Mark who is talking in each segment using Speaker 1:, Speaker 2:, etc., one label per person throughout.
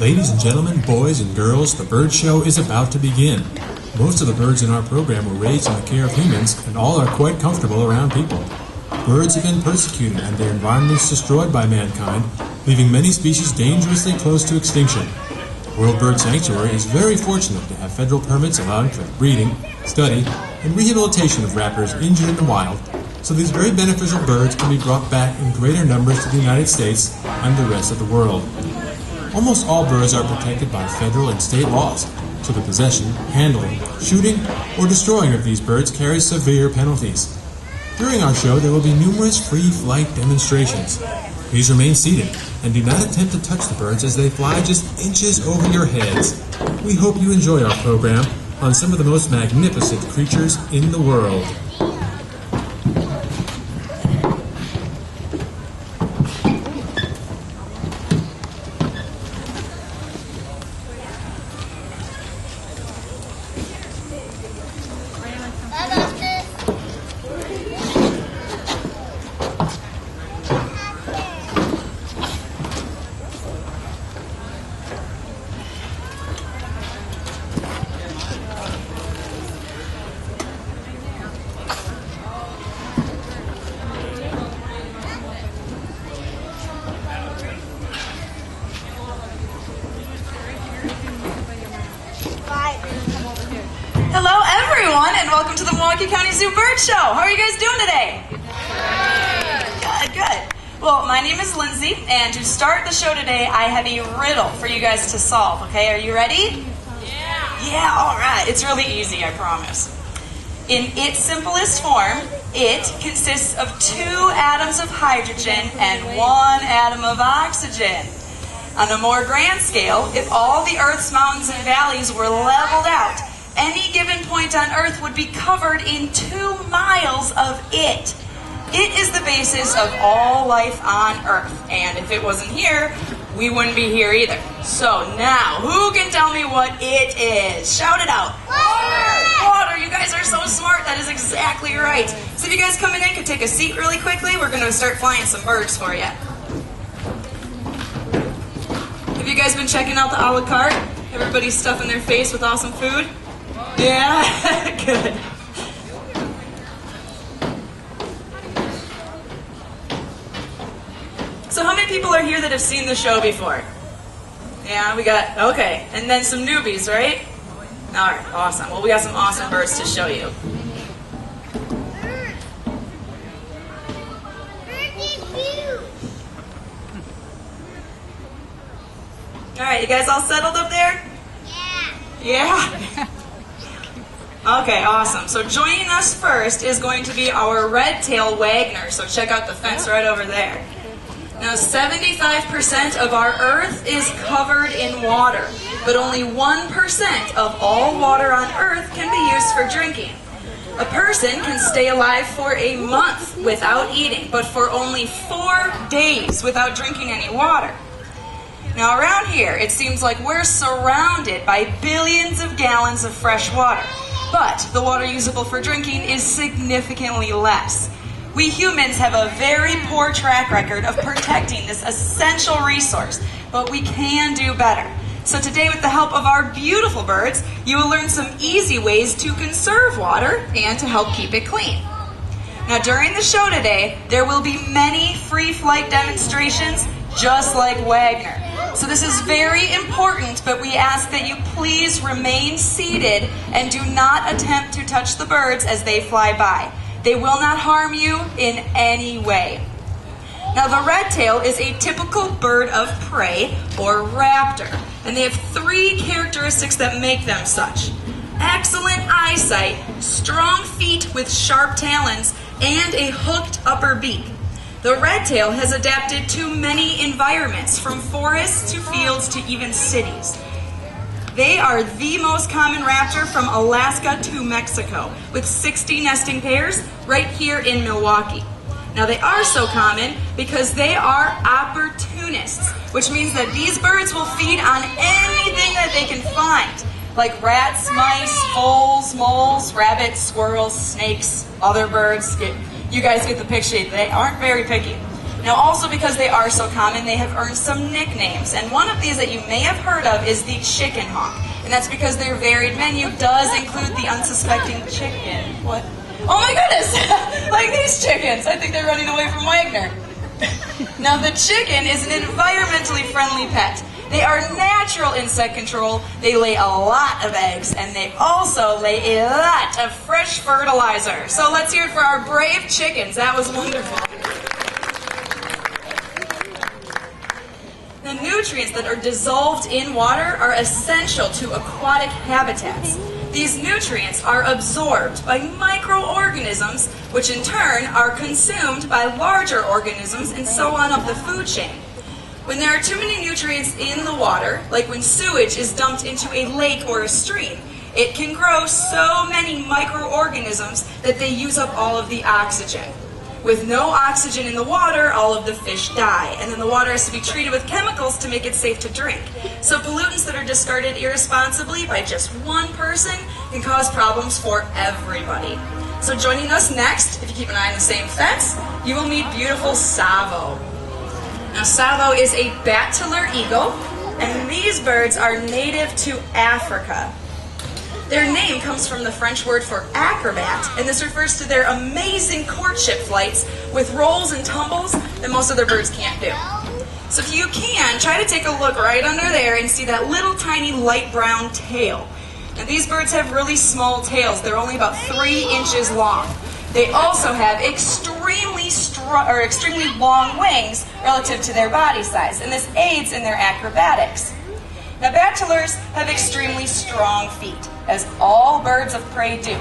Speaker 1: Ladies and gentlemen, boys and girls, the bird show is about to begin. Most of the birds in our program were raised in the care of humans, and all are quite comfortable around people. Birds have been persecuted and their environments destroyed by mankind, leaving many species dangerously close to extinction. World Bird Sanctuary is very fortunate to have federal permits allowing for breeding, study, and rehabilitation of raptors injured in the wild, so these very beneficial birds can be brought back in greater numbers to the United States and the rest of the world. Almost all birds are protected by federal and state laws, so the possession, handling, shooting, or destroying of these birds carries severe penalties. During our show, there will be numerous free flight demonstrations. Please remain seated and do not attempt to touch the birds as they fly just inches over your heads. We hope you enjoy our program on some of the most magnificent creatures in the world.
Speaker 2: Hello everyone and welcome to the Milwaukee County Zoo Bird Show. How are you guys doing today? Good. Well, my name is Lindsay, and to start the show today, I have a riddle for you guys to solve. Okay, are you ready? Yeah, alright. It's really easy, I promise. In its simplest form, it consists of 2 atoms of hydrogen and 1 atom of oxygen. On a more grand scale, if all the Earth's mountains and valleys were leveled out, any given point on Earth would be covered in 2 miles of it. It is the basis of all life on Earth, and if it wasn't here, we wouldn't be here either. So now, who can tell me what it is? Shout it out. Water! You guys are so smart. That is exactly right. So if you guys coming in could take a seat really quickly, we're going to start flying some birds for you. Have you guys been checking out the a la carte? Everybody's stuffing their face with awesome food? Yeah, good. So how many people are here that have seen the show before? Yeah, we got, okay. And then some newbies, right? All right, awesome. Well, we got some awesome birds to show you. All right, you guys all settled up there? Yeah? Okay, awesome. So joining us first is going to be our red-tailed Wagner. So check out the fence right over there. Now, 75% of our Earth is covered in water, but only 1% of all water on Earth can be used for drinking. A person can stay alive for a month without eating, but for only 4 days without drinking any water. Now, around here, it seems like we're surrounded by billions of gallons of fresh water, but the water usable for drinking is significantly less. We humans have a very poor track record of protecting this essential resource, but we can do better. So today, with the help of our beautiful birds, you will learn some easy ways to conserve water and to help keep it clean. Now, during the show today, there will be many free flight demonstrations just like Wagner. So this is very important, but we ask that you please remain seated and do not attempt to touch the birds as they fly by. They will not harm you in any way. Now, the red-tail is a typical bird of prey, or raptor, and they have 3 characteristics that make them such. Excellent eyesight, strong feet with sharp talons, and a hooked upper beak. The red-tail has adapted to many environments, from forests to fields to even cities. They are the most common raptor from Alaska to Mexico, with 60 nesting pairs right here in Milwaukee. Now, they are so common because they are opportunists, which means that these birds will feed on anything that they can find, like rats, mice, voles, moles, rabbits, squirrels, snakes, other birds. You guys get the picture. They aren't very picky. Now also because they are so common, they have earned some nicknames. And one of these that you may have heard of is the chicken hawk. And that's because their varied menu does include the unsuspecting chicken. What? Oh my goodness! Like these chickens. I think they're running away from Wagner. Now the chicken is an environmentally friendly pet. They are natural insect control, they lay a lot of eggs, and they also lay a lot of fresh fertilizer. So let's hear it for our brave chickens. That was wonderful. The nutrients that are dissolved in water are essential to aquatic habitats. These nutrients are absorbed by microorganisms, which in turn are consumed by larger organisms and so on up the food chain. When there are too many nutrients in the water, like when sewage is dumped into a lake or a stream, it can grow so many microorganisms that they use up all of the oxygen. With no oxygen in the water, all of the fish die, and then the water has to be treated with chemicals to make it safe to drink. So pollutants that are discarded irresponsibly by just one person can cause problems for everybody. So joining us next, if you keep an eye on the same fence, you will meet beautiful Savo. Now Savo is a Bateleur eagle, and these birds are native to Africa. Their name comes from the French word for acrobat, and this refers to their amazing courtship flights with rolls and tumbles that most other birds can't do. So if you can, try to take a look right under there and see that little tiny light brown tail. Now these birds have really small tails. They're only about 3 inches long. They also have extremely long wings relative to their body size, and this aids in their acrobatics. Now Bateleurs have extremely strong feet, as all birds of prey do,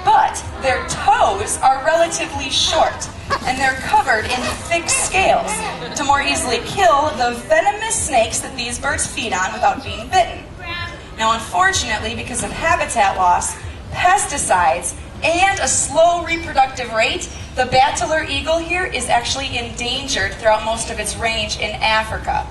Speaker 2: but their toes are relatively short, and they're covered in thick scales to more easily kill the venomous snakes that these birds feed on without being bitten. Now unfortunately, because of habitat loss, pesticides, and a slow reproductive rate, the Bateleur eagle here is actually endangered throughout most of its range in Africa.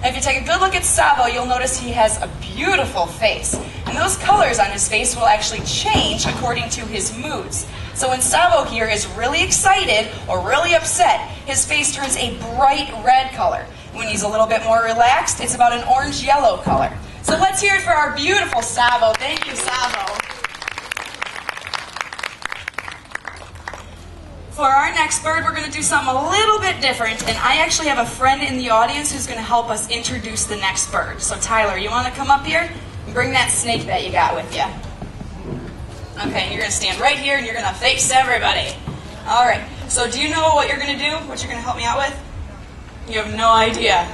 Speaker 2: Now, if you take a good look at Savo, you'll notice he has a beautiful face. And those colors on his face will actually change according to his moods. So when Savo here is really excited or really upset, his face turns a bright red color. When he's a little bit more relaxed, it's about an orange-yellow color. So let's hear it for our beautiful Savo. Thank you, Savo. For our next bird, we're going to do something a little bit different, and I actually have a friend in the audience who's going to help us introduce the next bird. So Tyler, you want to come up here and bring that snake that you got with you? Okay, and you're going to stand right here and you're going to face everybody. All right, so do you know what you're going to do, what you're going to help me out with? You have no idea.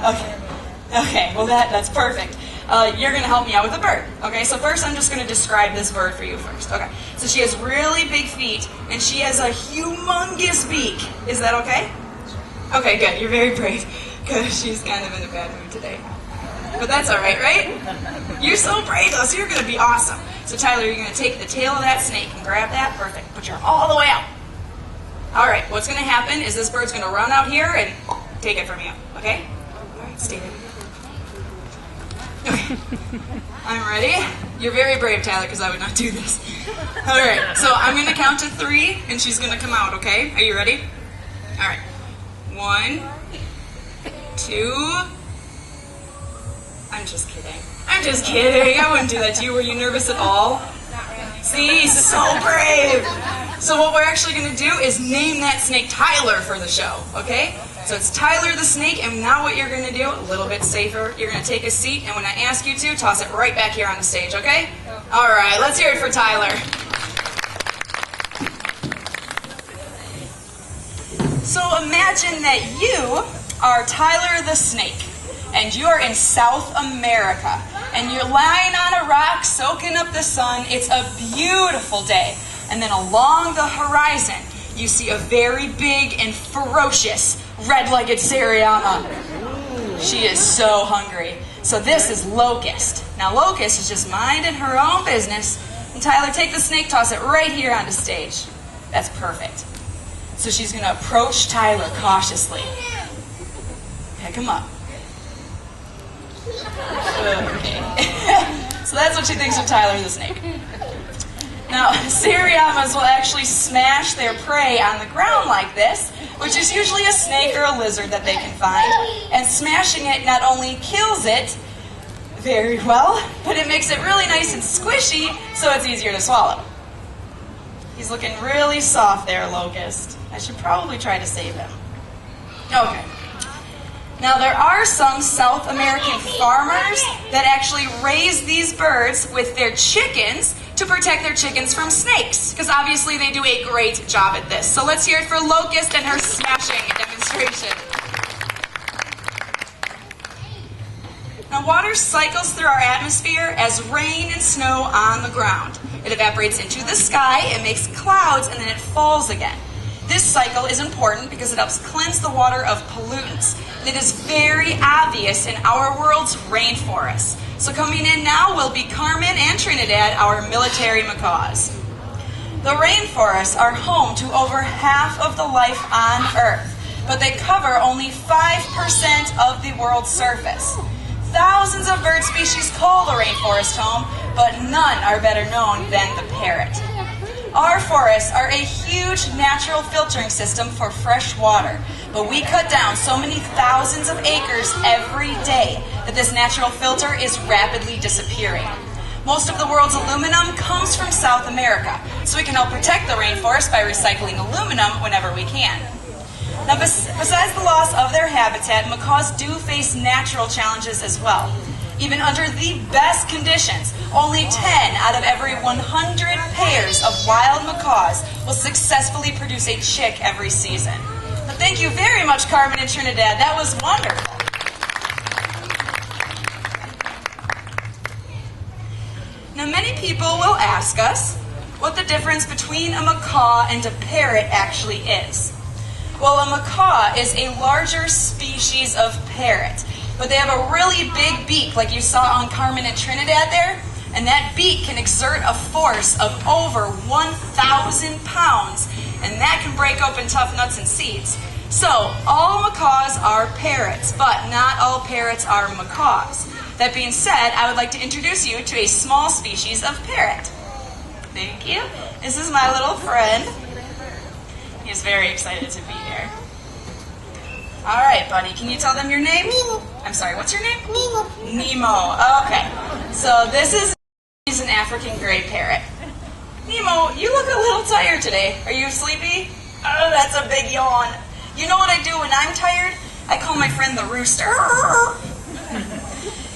Speaker 2: Okay, well that's perfect. You're going to help me out with the bird. Okay, so first I'm just going to describe this bird for you first. Okay, so she has really big feet, and she has a humongous beak. Is that okay? Okay, good. You're very brave, because she's kind of in a bad mood today. But that's all right, right? You're so brave, though, so you're going to be awesome. So Tyler, you're going to take the tail of that snake and grab that. Perfect. Put your arm all the way out. All right, what's going to happen is this bird's going to run out here and take it from you. Okay? All right, stay there. Okay, I'm ready. You're very brave, Tyler, because I would not do this. All right, so I'm going to count to 3, and she's going to come out, okay? Are you ready? All right. 1, 2. I'm just kidding. I'm just kidding. I wouldn't do that to you. Were you nervous at all? See, so brave. So what we're actually going to do is name that snake Tyler for the show, okay? So it's Tyler the snake, and now what you're going to do, a little bit safer, you're going to take a seat, and when I ask you to, toss it right back here on the stage, okay? All right, let's hear it for Tyler. So imagine that you are Tyler the snake, and you're in South America, and you're lying on a rock soaking up the sun. It's a beautiful day, and then along the horizon, you see a very big and ferocious red-legged Seriana. She is so hungry. So this is Locust. Now Locust is just minding her own business. And Tyler, take the snake, toss it right here on the stage. That's perfect. So she's going to approach Tyler cautiously. Pick him up. Okay. So that's what she thinks of Tyler the snake. Now, seriamas will actually smash their prey on the ground like this, which is usually a snake or a lizard that they can find, and smashing it not only kills it very well, but it makes it really nice and squishy, so it's easier to swallow. He's looking really soft there, Locust. I should probably try to save him. Okay. Now, there are some South American farmers that actually raise these birds with their chickens to protect their chickens from snakes, because obviously they do a great job at this. So let's hear it for Locust and her smashing demonstration. Now, water cycles through our atmosphere as rain and snow on the ground. It evaporates into the sky, it makes clouds, and then it falls again. This cycle is important because it helps cleanse the water of pollutants. And it is very obvious in our world's rainforests. So coming in now will be Carmen and Trinidad, our military macaws. The rainforests are home to over half of the life on Earth, but they cover only 5% of the world's surface. Thousands of bird species call the rainforest home, but none are better known than the parrot. Our forests are a huge natural filtering system for fresh water, but we cut down so many thousands of acres every day that this natural filter is rapidly disappearing. Most of the world's aluminum comes from South America, so we can help protect the rainforest by recycling aluminum whenever we can. Now, besides the loss of their habitat, macaws do face natural challenges as well. Even under the best conditions, only 10 out of every 100 pairs of wild macaws will successfully produce a chick every season. But thank you very much, Carmen and Trinidad. That was wonderful. Now, many people will ask us what the difference between a macaw and a parrot actually is. Well, a macaw is a larger species of parrot, but they have a really big beak like you saw on Carmen and Trinidad there, and that beak can exert a force of over 1,000 pounds, and that can break open tough nuts and seeds. So, all macaws are parrots, but not all parrots are macaws. That being said, I would like to introduce you to a small species of parrot. Thank you. This is my little friend. He's very excited to be here. All right, buddy, can you tell them your name?
Speaker 3: Nemo.
Speaker 2: I'm sorry, what's your name?
Speaker 3: Nemo.
Speaker 2: Nemo. Okay. So he's an African gray parrot. Nemo, you look a little tired today. Are you sleepy? Oh, that's a big yawn. You know what I do when I'm tired? I call my friend the rooster.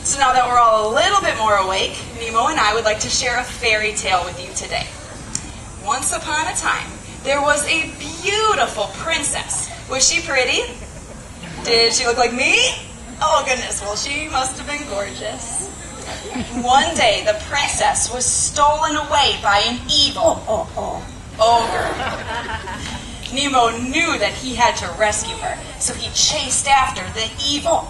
Speaker 2: So now that we're all a little bit more awake, Nemo and I would like to share a fairy tale with you today. Once upon a time, there was a beautiful princess. Was she pretty? Did she look like me? Oh goodness, well she must have been gorgeous. One day the princess was stolen away by an evil ogre. Nemo knew that he had to rescue her, so he chased after the evil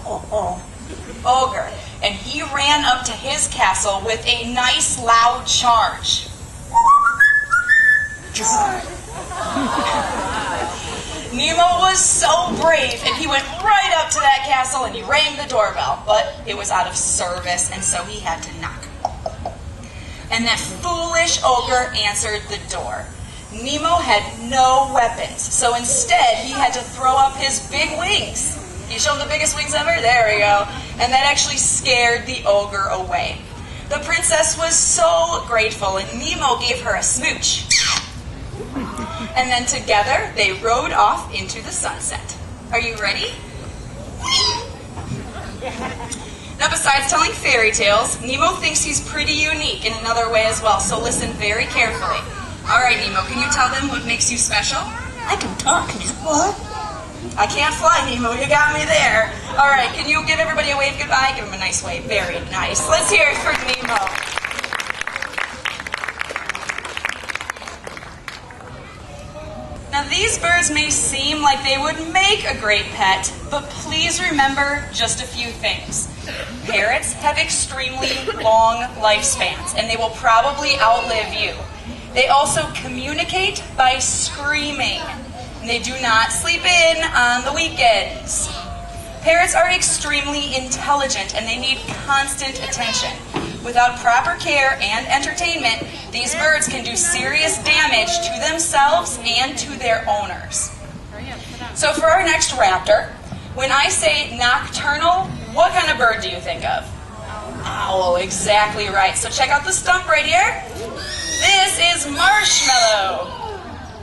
Speaker 2: ogre, and he ran up to his castle with a nice loud charge. Nemo was so brave, and he went right up to that castle and he rang the doorbell, but it was out of service, and so he had to knock. And that foolish ogre answered the door. Nemo had no weapons, so instead he had to throw up his big wings. You show him the biggest wings ever? There we go. And that actually scared the ogre away. The princess was so grateful, and Nemo gave her a smooch. And then together they rode off into the sunset. Are you ready? Now, besides telling fairy tales, Nemo thinks he's pretty unique in another way as well, so listen very carefully. All right, Nemo, can you tell them what makes you special?
Speaker 3: I can talk. Can you fly?
Speaker 2: I can't fly, Nemo. You got me there. All right, can you give everybody a wave goodbye? Give them a nice wave. Very nice. Let's hear it for Nemo. Now, these birds may seem like they would make a great pet, but please remember just a few things. Parrots have extremely long lifespans, and they will probably outlive you. They also communicate by screaming, and they do not sleep in on the weekends. Parrots are extremely intelligent, and they need constant attention. Without proper care and entertainment, these birds can do serious damage to themselves and to their owners. So for our next raptor, when I say nocturnal, what kind of bird do you think of? Owl, exactly right. So check out the stump right here. This is Marshmallow.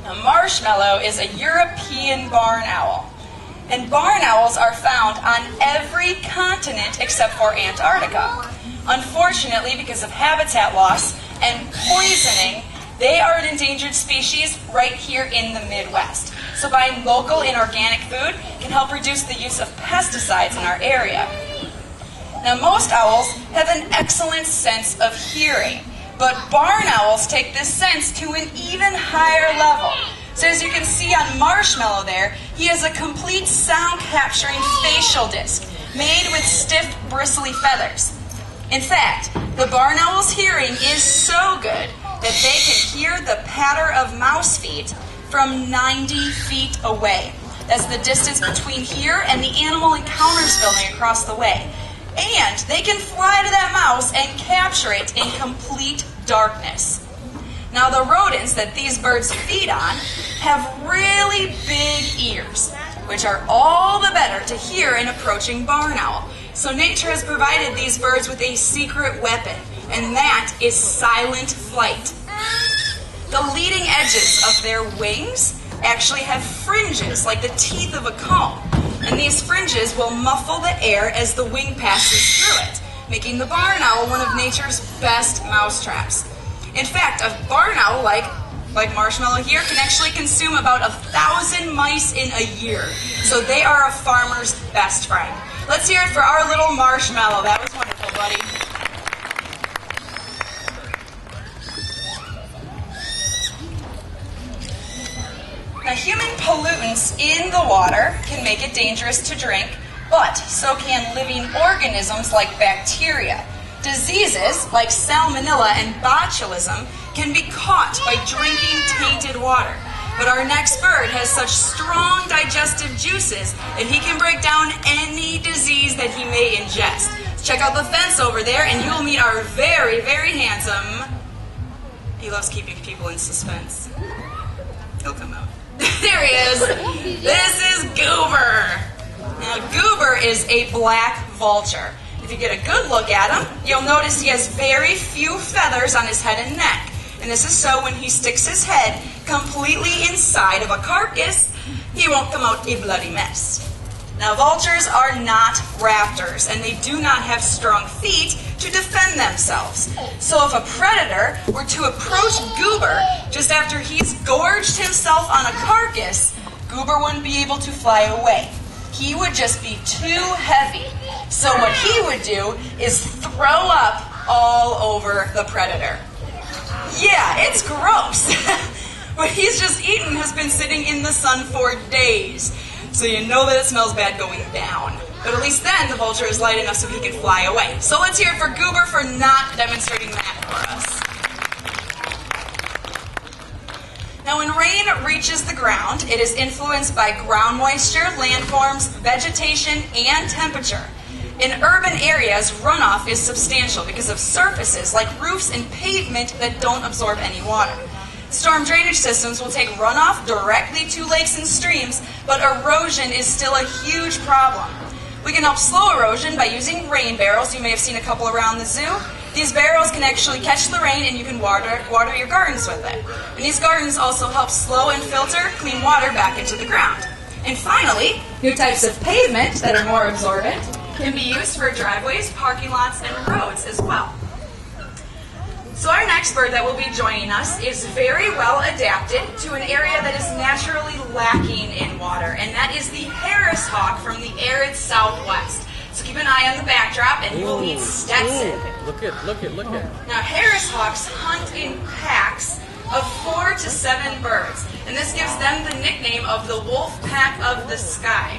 Speaker 2: Now, Marshmallow is a European barn owl. And barn owls are found on every continent except for Antarctica. Unfortunately, because of habitat loss and poisoning, they are an endangered species right here in the Midwest. So buying local and organic food can help reduce the use of pesticides in our area. Now, most owls have an excellent sense of hearing, but barn owls take this sense to an even higher level. So as you can see on Marshmallow there, he has a complete sound-capturing facial disc made with stiff, bristly feathers. In fact, the barn owl's hearing is so good that they can hear the patter of mouse feet from 90 feet away. That's the distance between here and the animal encounters building across the way. And they can fly to that mouse and capture it in complete darkness. Now, the rodents that these birds feed on have really big ears, which are all the better to hear an approaching barn owl. So nature has provided these birds with a secret weapon, and that is silent flight. The leading edges of their wings actually have fringes like the teeth of a comb, and these fringes will muffle the air as the wing passes through it, making the barn owl one of nature's best mousetraps. In fact, a barn owl like Marshmallow here can actually consume about 1,000 mice in a year, so they are a farmer's best friend. Let's hear it for our little Marshmallow. That was wonderful, buddy. Now, human pollutants in the water can make it dangerous to drink, but so can living organisms like bacteria. Diseases like salmonella and botulism can be caught by drinking tainted water. But our next bird has such strong digestive juices that he can break down any disease that he may ingest. Check out the fence over there and you will meet our very, very handsome... He loves keeping people in suspense. He'll come out. There he is. This is Goober. Now, Goober is a black vulture. If you get a good look at him, you'll notice he has very few feathers on his head and neck. And this is so when he sticks his head completely inside of a carcass, he won't come out a bloody mess. Now, vultures are not raptors, and they do not have strong feet to defend themselves. So if a predator were to approach Goober just after he's gorged himself on a carcass, Goober wouldn't be able to fly away. He would just be too heavy. So what he would do is throw up all over the predator. Yeah, it's gross. What he's just eaten has been sitting in the sun for days. So you know that it smells bad going down. But at least then the vulture is light enough so he can fly away. So let's hear it for Goober for not demonstrating that for us. Now, when rain reaches the ground, it is influenced by ground moisture, landforms, vegetation, and temperature. In urban areas, runoff is substantial because of surfaces like roofs and pavement that don't absorb any water. Storm drainage systems will take runoff directly to lakes and streams, but erosion is still a huge problem. We can help slow erosion by using rain barrels. You may have seen a couple around the zoo. These barrels can actually catch the rain and you can water your gardens with it. And these gardens also help slow and filter clean water back into the ground. And finally, new types of pavement that are more absorbent can be used for driveways, parking lots, and roads as well. So our next bird that will be joining us is very well adapted to an area that is naturally lacking in water, and that is the Harris hawk from the arid Southwest. So keep an eye on the backdrop, and you will meet Stetson.
Speaker 4: Look at.
Speaker 2: Now, Harris hawks hunt in packs of 4 to 7 birds, and this gives them the nickname of the wolf pack of the sky.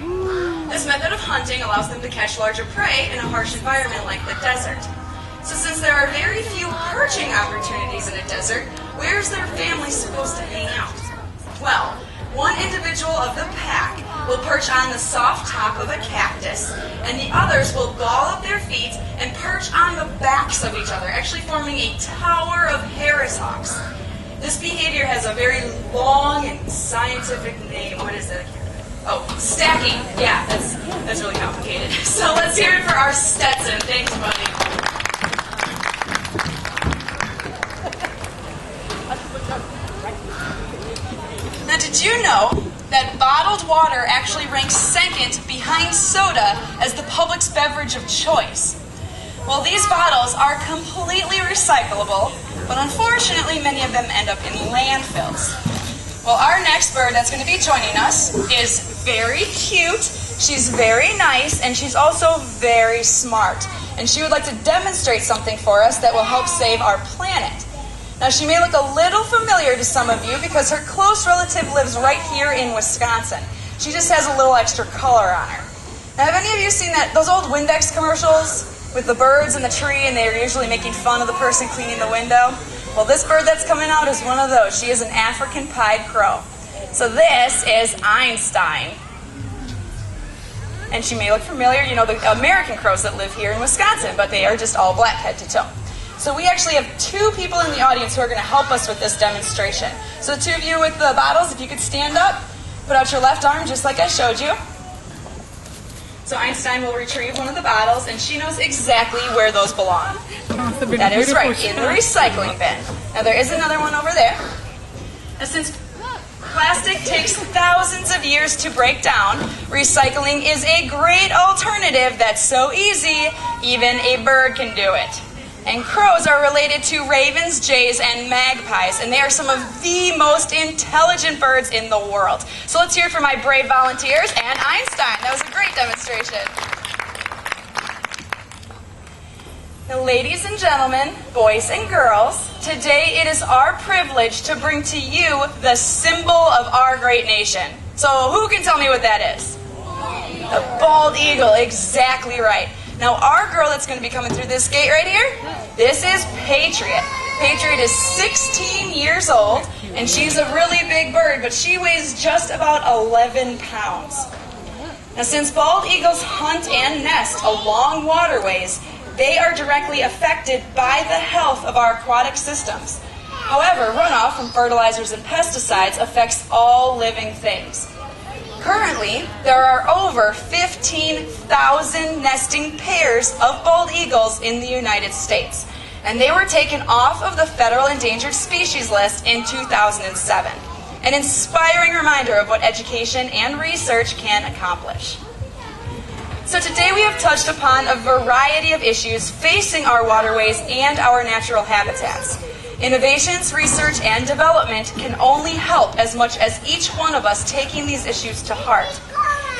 Speaker 2: This method of hunting allows them to catch larger prey in a harsh environment like the desert. So since there are very few perching opportunities in a desert, where is their family supposed to hang out? Well, one individual of the pack will perch on the soft top of a cactus, and the others will ball up their feet and perch on the backs of each other, actually forming a tower of Harris hawks. This behavior has a very long and scientific name. What is it? Oh, stacking. Yeah, that's really complicated. So let's hear it for our Stetson. Thanks, buddy. Now, did you know that bottled water actually ranks second behind soda as the public's beverage of choice? Well, these bottles are completely recyclable, but unfortunately many of them end up in landfills. Well, our next bird that's going to be joining us is very cute, she's very nice, and she's also very smart. And she would like to demonstrate something for us that will help save our planet. Now, she may look a little familiar to some of you because her close relative lives right here in Wisconsin. She just has a little extra color on her. Now, have any of you seen those old Windex commercials with the birds in the tree, and they're usually making fun of the person cleaning the window? Well, this bird that's coming out is one of those. She is an African pied crow. So this is Einstein. And she may look familiar, you know, the American crows that live here in Wisconsin, but they are just all black head to toe. So we actually have two people in the audience who are going to help us with this demonstration. So the two of you with the bottles, if you could stand up, put out your left arm just like I showed you. So Einstein will retrieve one of the bottles, and she knows exactly where those belong. That is right, in the recycling bin. Now there is another one over there. Now since plastic takes thousands of years to break down, recycling is a great alternative that's so easy, even a bird can do it. And crows are related to ravens, jays, and magpies, and they are some of the most intelligent birds in the world. So let's hear it for my brave volunteers and Einstein. That was a great demonstration. Now, ladies and gentlemen, boys and girls, today it is our privilege to bring to you the symbol of our great nation. So who can tell me what that is? The bald eagle, exactly right. Now, our girl that's going to be coming through this gate right here, this is Patriot. Patriot is 16 years old, and she's a really big bird, but she weighs just about 11 pounds. Now, since bald eagles hunt and nest along waterways, they are directly affected by the health of our aquatic systems. However, runoff from fertilizers and pesticides affects all living things. Currently, there are over 15,000 nesting pairs of bald eagles in the United States, and they were taken off of the Federal Endangered Species List in 2007. An inspiring reminder of what education and research can accomplish. So today we have touched upon a variety of issues facing our waterways and our natural habitats. Innovations, research, and development can only help as much as each one of us taking these issues to heart.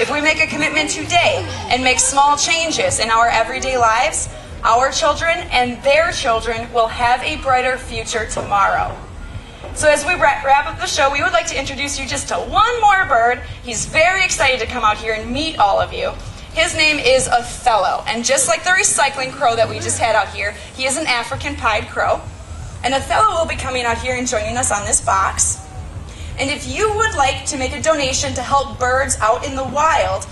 Speaker 2: If we make a commitment today and make small changes in our everyday lives, our children and their children will have a brighter future tomorrow. So as we wrap up the show, we would like to introduce you just to one more bird. He's very excited to come out here and meet all of you. His name is Othello, and just like the recycling crow that we just had out here, he is an African pied crow. And Othello will be coming out here and joining us on this box. And if you would like to make a donation to help birds out in the wild,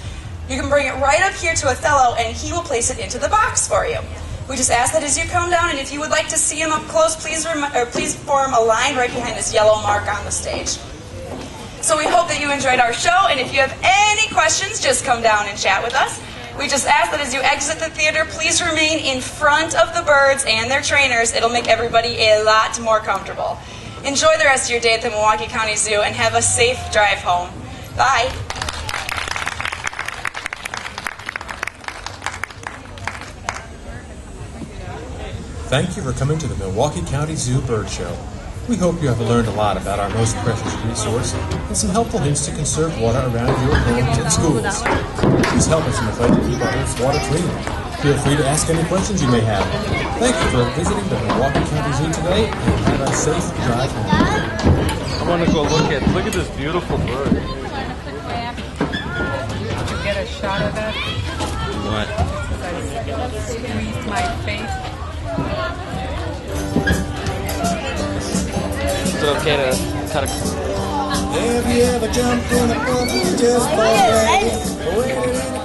Speaker 2: you can bring it right up here to Othello, and he will place it into the box for you. We just ask that as you come down, and if you would like to see him up close, please form a line right behind this yellow mark on the stage. So we hope that you enjoyed our show, and if you have any questions, just come down and chat with us. We just ask that as you exit the theater, please remain in front of the birds and their trainers. It'll make everybody a lot more comfortable. Enjoy the rest of your day at the Milwaukee County Zoo, and have a safe drive home. Bye.
Speaker 1: Thank you for coming to the Milwaukee County Zoo Bird Show. We hope you have learned a lot about our most precious resource and some helpful hints to conserve water around your homes and schools. Please help us in the fight to keep our Earth's water clean. Feel free to ask any questions you may have. Thank you for visiting the Milwaukee County Zoo today, and have a safe drive home.
Speaker 4: I want to go look at this beautiful bird.
Speaker 5: Did you get a shot of that?
Speaker 4: What?
Speaker 5: I squeezed my face.
Speaker 4: Is it okay to cut a
Speaker 6: Have you ever jumped in a bucket just for bragging? Or waited in